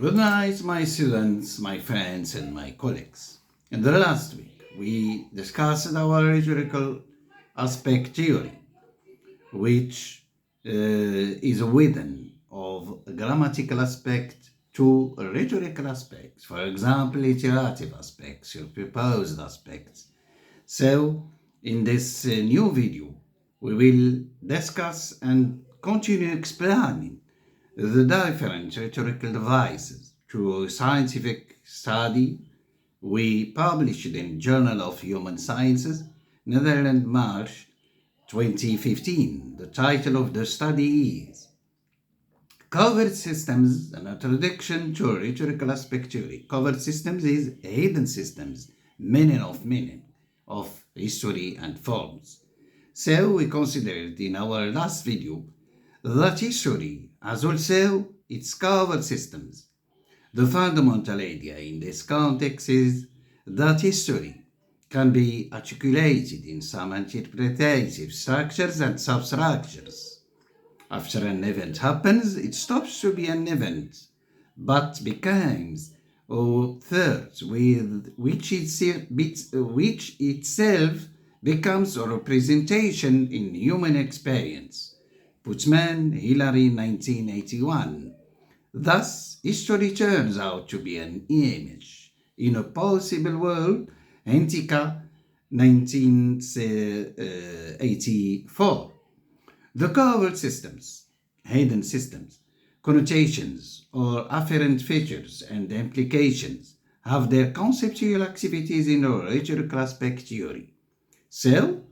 Good night, my students, my friends, and my colleagues. In the last week, we discussed our rhetorical aspect theory, which is within of grammatical aspect to rhetorical aspects. For example, iterative aspects, or proposed aspects. So, in this new video, we will discuss and continue explaining the different rhetorical devices through a scientific study we published in Journal of Human Sciences, Netherlands, March 2015. The title of the study is Covered Systems, an Introduction to Rhetorical Aspect Theory. Covered systems is hidden systems, meaning of history and forms. So we considered in our last video that history has also its covered systems. The fundamental idea in this context is that history can be articulated in some interpretative structures and substructures. After an event happens, it stops to be an event, but becomes a third with which itself becomes a representation in human experience. Putzman, Hillary, 1981. Thus, history turns out to be an image in a possible world, Antica, 1984. The covered systems, hidden systems, connotations, or afferent features and implications have their conceptual activities in a rhetorical aspect theory. So,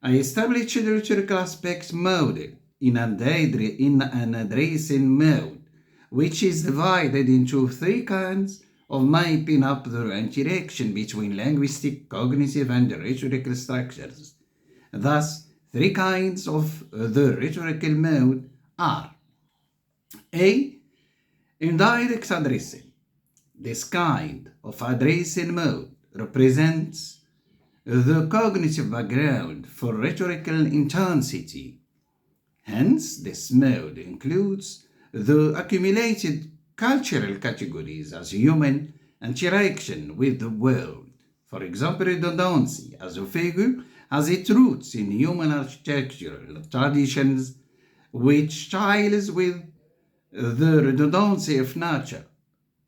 I established the rhetorical aspect model in an addressing mode, which is divided into three kinds of mapping up the interaction between linguistic, cognitive, and rhetorical structures. Thus, three kinds of the rhetorical mode are A. Indirect addressing. This kind of addressing mode represents the cognitive background for rhetorical intensity. Hence, this mode includes the accumulated cultural categories as human interaction with the world. For example, redundancy as a figure has its roots in human architectural traditions which ties with the redundancy of nature,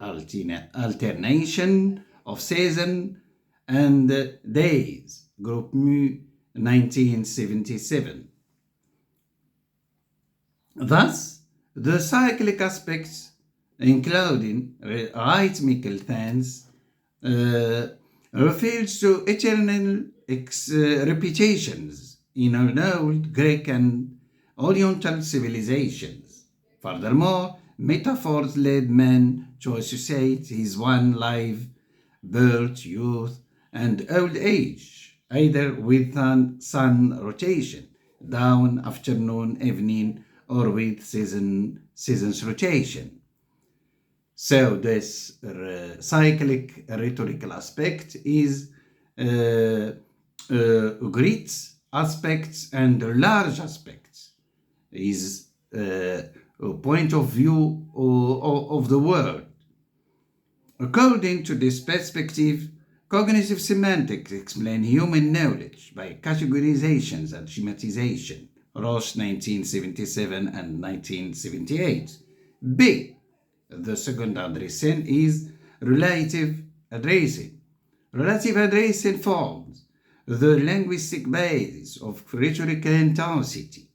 alternation of season and days, Group Mu, 1977. Thus, the cyclic aspects, including rhythmical tense, refers to eternal repetitions in old Greek and Oriental civilizations. Furthermore, metaphors led man to associate his one life, birth, youth, and old age, either with sun rotation, dawn, afternoon, evening, or with seasons rotation. So this cyclic rhetorical aspect is great aspects and large aspects, is a point of view of the world. According to this perspective, cognitive semantics explain human knowledge by categorizations and schematization, Roche 1977 and 1978. B. The second addressing is relative addressing. Relative addressing forms the linguistic basis of rhetorical intensity.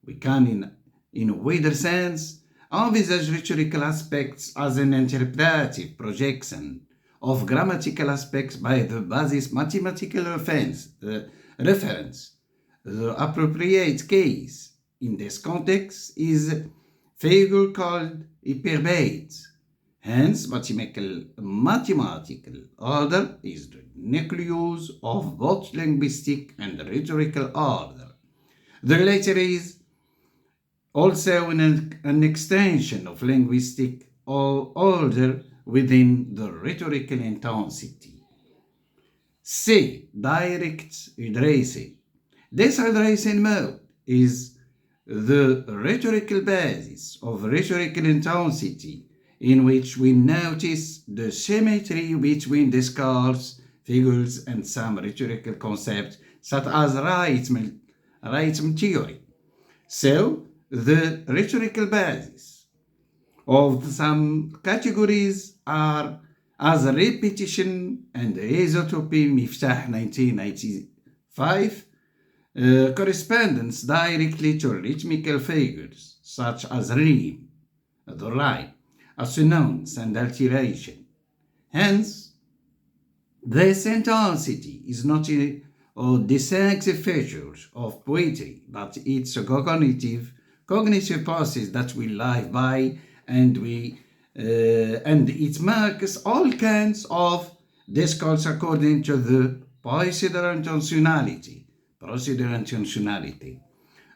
We can, in a wider sense, envisage rhetorical aspects as an interpretative projection of grammatical aspects by the basis mathematical reference. The appropriate case in this context is figure called hyperbate. Hence, mathematical order is the nucleus of both linguistic and rhetorical order. The latter is also an extension of linguistic order within the rhetorical intensity. C. Direct addressing. This addressing mode is the rhetorical basis of rhetorical intensity in which we notice the symmetry between discourse, figures, and some rhetorical concepts such as rhythm theory. So, the rhetorical basis of some categories are as repetition and isotopy, Miftah 1995, corresponds directly to rhythmical figures such as rhyme, the rhyme, assonance, and alteration. Hence, this intensity is not a distinctive feature of poetry, but it's a cognitive process that we live by, and and it marks all kinds of discourse according to the procedural intentionality.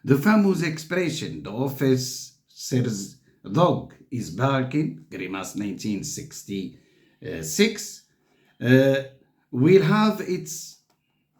The famous expression, the officer's dog is barking, Grimace 1966, uh, will have its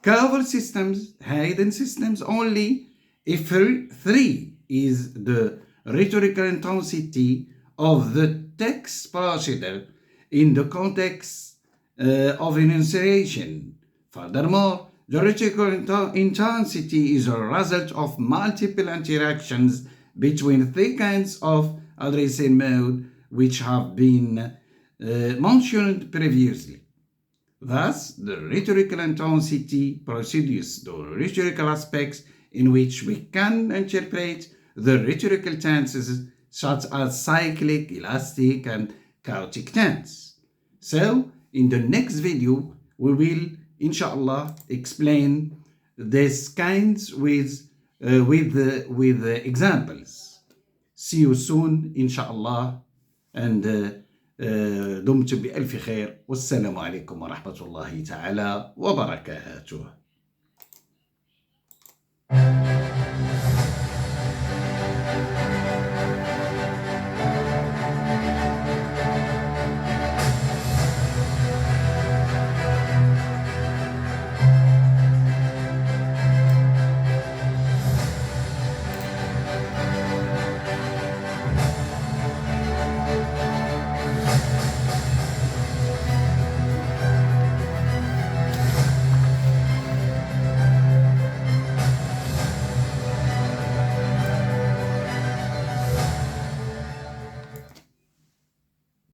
cover systems, hidden systems only if 3 is the rhetorical intensity of the text procedure in the context of enunciation. Furthermore, the rhetorical intensity is a result of multiple interactions between 3 kinds of addressing mode which have been mentioned previously. Thus, the rhetorical intensity produces the rhetorical aspects in which we can interpret the rhetorical tenses such as cyclic, elastic, and chaotic tense. So, in the next video, we will, inshallah, explain these kinds with examples. See you soon, inshallah, and دمت بألف خير والسلام عليكم ورحمة الله تعالى وبركاته.